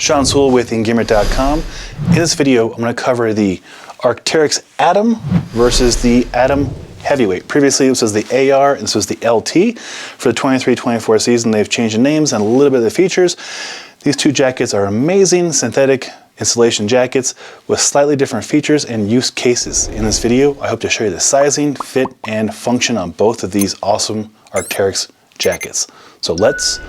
Sean Sewell with Engearment.com. In this video, I'm going to cover the Arcteryx Atom versus the Atom Heavyweight. Previously, this was the AR and this was the LT. For the 23-24 season, they've changed the names and a little bit of the features. These two jackets are amazing synthetic insulation jackets with slightly different features and use cases. In this video, I hope to show you the sizing, fit, and function on both of these awesome Arcteryx jackets. So let's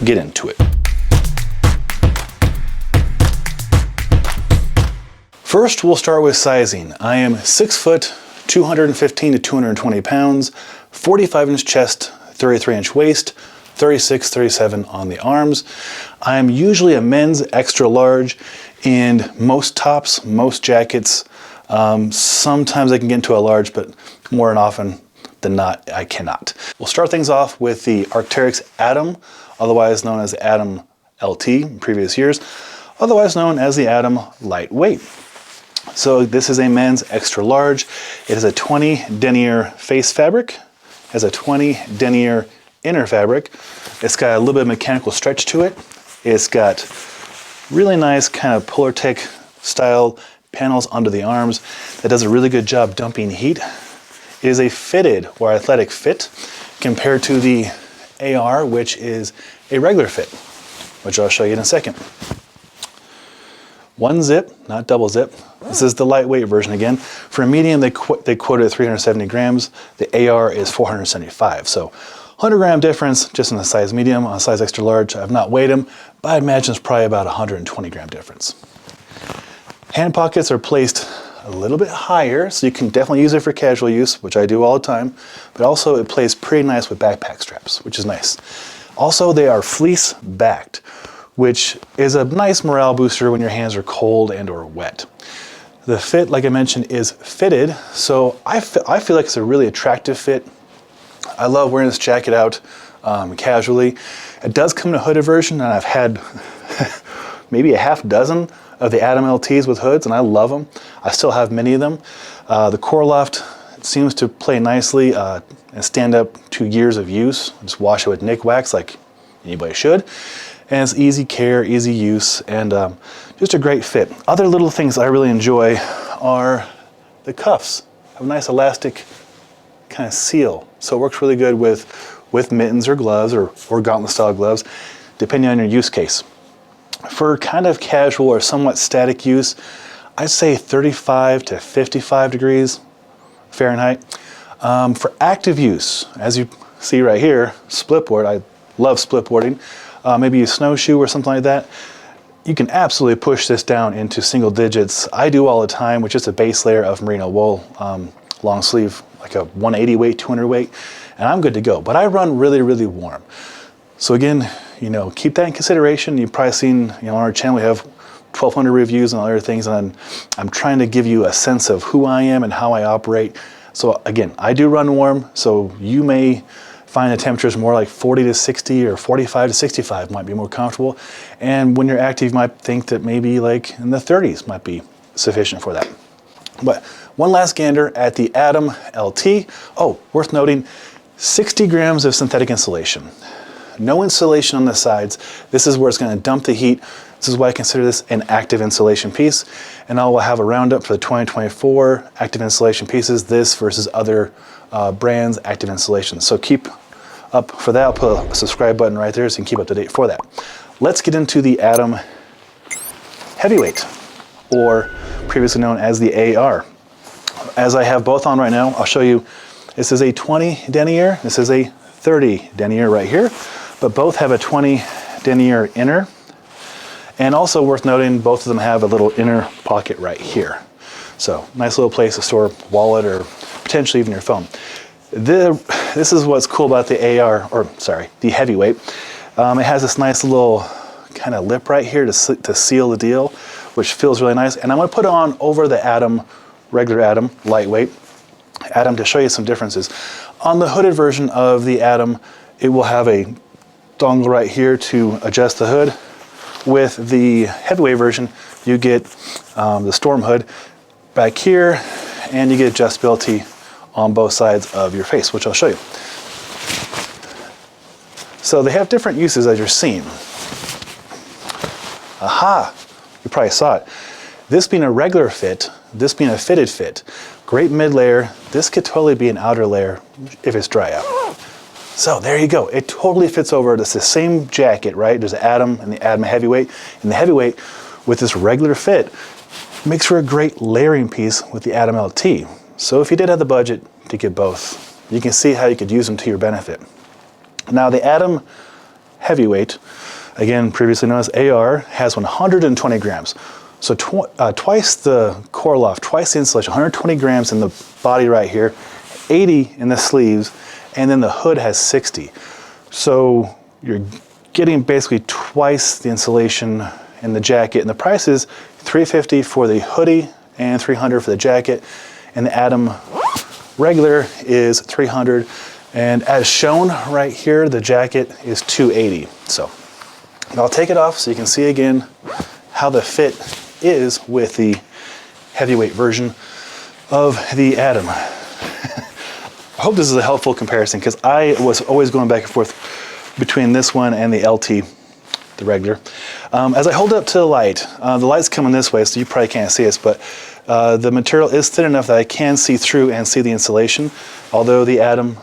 get into it. First, we'll start with sizing. I am 6 foot, 215 to 220 pounds, 45-inch chest, 33-inch waist, 36, 37 on the arms. I am usually a men's extra large in most tops, most jackets. Sometimes I can get into a large, but more than often than not, I cannot. We'll start things off with the Arcteryx Atom, otherwise known as Atom LT in previous years, otherwise known as the Atom Lightweight. So this is a men's extra large. It has a 20 denier face fabric, has a 20 denier inner fabric. It's got a little bit of mechanical stretch to it. It's got really nice kind of Polartec style panels under the arms that does a really good job dumping heat. It is a fitted or athletic fit compared to the AR, which is a regular fit, which I'll show you in a second. One zip, not double zip. This is the lightweight version again. For a medium, they quoted at 370 grams. The AR is 475. So 100 gram difference just in the size medium. On size extra large, I've not weighed them, but I imagine it's probably about 120 gram difference. Hand pockets are placed a little bit higher, so you can definitely use it for casual use, which I do all the time, but also it plays pretty nice with backpack straps, which is nice. Also, they are fleece backed, which is a nice morale booster when your hands are cold and or wet. The fit, like I mentioned, is fitted, so I feel like it's a really attractive fit. I love wearing this jacket out casually. It does come in a hooded version, and I've had maybe a half dozen of the Atom LTs with hoods, and I love them. I still have many of them. The Coreloft seems to play nicely and stand up to years of use. Just wash it with Nick Wax like anybody should. And it's easy care, easy use, and just a great fit. Other little things I really enjoy are the cuffs. Have a nice elastic kind of seal, so it works really good with mittens or gloves or gauntlet style gloves, depending on your use case. For kind of casual or somewhat static use, I'd say 35 to 55 degrees Fahrenheit. For active use, as you see right here, split board, I love split boarding. Maybe a snowshoe or something like that, you can absolutely push this down into single digits. I do all the time with just a base layer of merino wool, long sleeve, like a 180 weight, 200 weight, and I'm good to go. But I run really, really warm. So again, keep that in consideration. You've probably seen, on our channel, we have 1,200 reviews and other things, and I'm trying to give you a sense of who I am and how I operate. So again, I do run warm, so you may find the temperatures more like 40 to 60 or 45 to 65 might be more comfortable. And when you're active, you might think that maybe like in the 30s might be sufficient for that. But one last gander at the Atom LT. Oh, worth noting, 60 grams of synthetic insulation. No insulation on the sides. This is where it's going to dump the heat. This is why I consider this an active insulation piece. And I will have a roundup for the 2024 active insulation pieces, this versus other brands' active insulation. So keep up for that. I'll put a subscribe button right there so you can keep up to date for that. Let's get into the Atom Heavyweight, or previously known as the AR. As I have both on right now, I'll show you. This is a 20 denier, this is a 30 denier right here, but both have a 20 denier inner. And also worth noting, both of them have a little inner pocket right here. So nice little place to store a wallet or potentially even your phone. This is what's cool about the the Heavyweight. It has this nice little kind of lip right here to seal the deal, which feels really nice. And I'm going to put it on over the Atom, regular Atom, Lightweight Atom, to show you some differences. On the hooded version of the Atom, it will have a dongle right here to adjust the hood. With the Heavyweight version, you get the Storm hood back here, and you get adjustability on both sides of your face, which I'll show you. So they have different uses, as you're seeing. Aha! You probably saw it. This being a regular fit, this being a fitted fit, great mid layer. This could totally be an outer layer if it's dry out. So there you go. It totally fits over. It's the same jacket, right? There's the Atom and the Atom Heavyweight. And the Heavyweight with this regular fit makes for a great layering piece with the Atom LT. So if you did have the budget to get both, you can see how you could use them to your benefit. Now the Atom Heavyweight, again previously known as AR, has 120 grams. So twice the Coreloft, twice the insulation, 120 grams in the body right here, 80 in the sleeves, and then the hood has 60. So you're getting basically twice the insulation in the jacket, and the price is $350 for the hoodie and $300 for the jacket, and the Atom regular is $300, and as shown right here, the jacket is $280. So I'll take it off so you can see again how the fit is with the heavyweight version of the Atom. I hope this is a helpful comparison because I was always going back and forth between this one and the LT, the regular. As I hold it up to the light's coming this way, so you probably can't see this, but the material is thin enough that I can see through and see the insulation, although the Atom,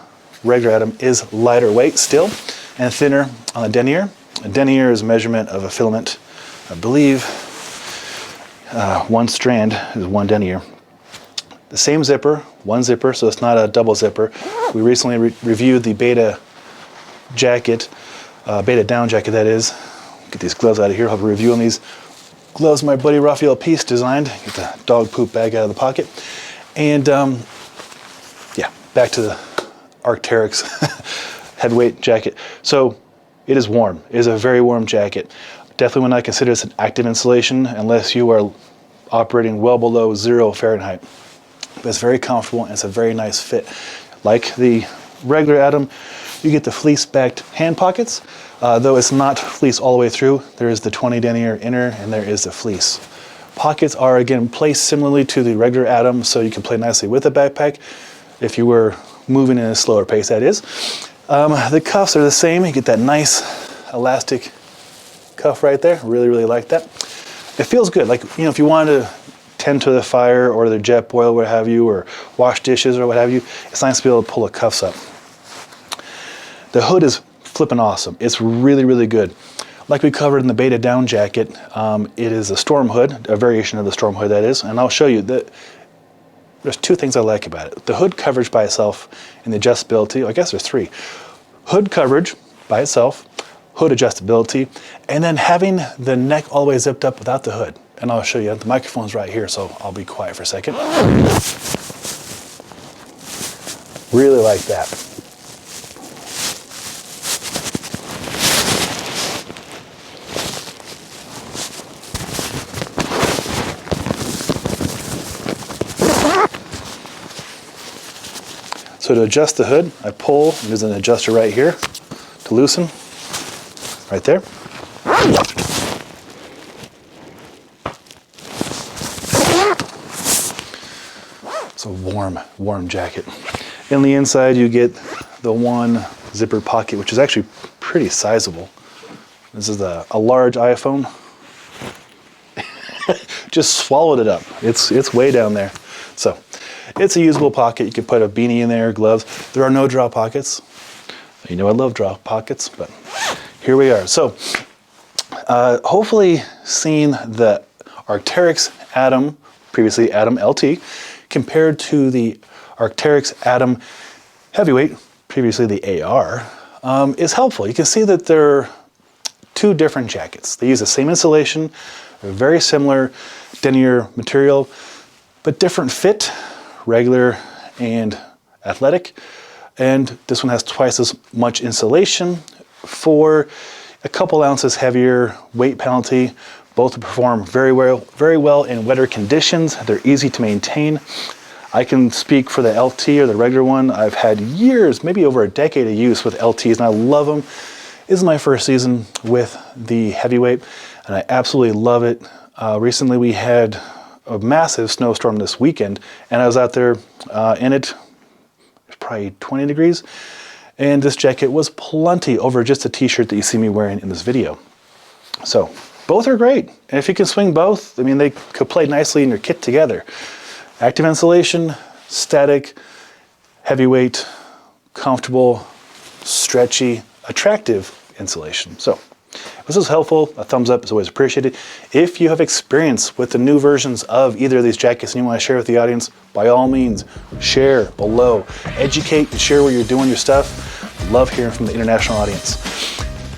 regular Atom, is lighter weight still and thinner on the denier. A denier is a measurement of a filament. I believe one strand is one denier. The same zipper, one zipper, so it's not a double zipper. We recently reviewed the beta jacket, beta down jacket that is. Get these gloves out of here. I'll have a review on these gloves my buddy Raphael Peace designed. Get the dog poop bag out of the pocket. And yeah, back to the Arcteryx heavyweight jacket. So it is warm. It is a very warm jacket. Definitely would not consider this an active insulation unless you are operating well below 0 Fahrenheit. But it's very comfortable and it's a very nice fit. Like the regular Atom, you get the fleece-backed hand pockets, though it's not fleece all the way through. There is the 20 denier inner and there is the fleece. Pockets are again placed similarly to the regular Atom, so you can play nicely with a backpack if you were moving in a slower pace, that is. The cuffs are the same. You get that nice elastic cuff right there. Really, really like that. It feels good. Like, you know, if you wanted to tend to the fire or the jet boil, what have you, or wash dishes or what have you, it's nice to be able to pull the cuffs up. The hood is flipping awesome. It's really, really good. Like we covered in the beta down jacket, it is a storm hood, a variation of the storm hood that is, and I'll show you that there's two things I like about it. The hood coverage by itself and the adjustability, I guess there's three. Hood coverage by itself, hood adjustability, and then having the neck all the way zipped up without the hood. And I'll show you, the microphone's right here, so I'll be quiet for a second. Really like that. So to adjust the hood, I pull, and there's an adjuster right here to loosen, right there. It's a warm, warm jacket. In the inside, you get the one zipper pocket, which is actually pretty sizable. This is a large iPhone. Just swallowed it up. It's way down there. So it's a usable pocket. You can put a beanie in there, gloves. There are no draw pockets. You know I love draw pockets, but here we are. So hopefully seeing the Arcteryx Atom, previously Atom LT, compared to the Arcteryx Atom Heavyweight, previously the AR, is helpful. You can see that they're two different jackets. They use the same insulation, very similar denier material, but different fit, regular and athletic. And this one has twice as much insulation for a couple ounces heavier weight penalty. Both perform very well in wetter conditions. They're easy to maintain. I can speak for the LT or the regular one. I've had years, maybe over a decade of use with LTs, and I love them. This is my first season with the heavyweight, and I absolutely love it. Recently we had a massive snowstorm this weekend, and I was out there in it. It was probably 20 degrees, and this jacket was plenty over just a t-shirt that you see me wearing in this video. So both are great. And if you can swing both, I mean, they could play nicely in your kit together. Active insulation, static, heavyweight, comfortable, stretchy, attractive insulation. So if this was helpful, a thumbs up is always appreciated. If you have experience with the new versions of either of these jackets and you want to share with the audience, by all means, share below. Educate and share where you're doing your stuff. Love hearing from the international audience.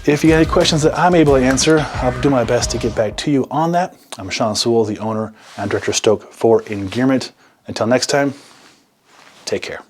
If you have any questions that I'm able to answer, I'll do my best to get back to you on that. I'm Sean Sewell, the owner and director of Stoke for Engearment. Until next time, take care.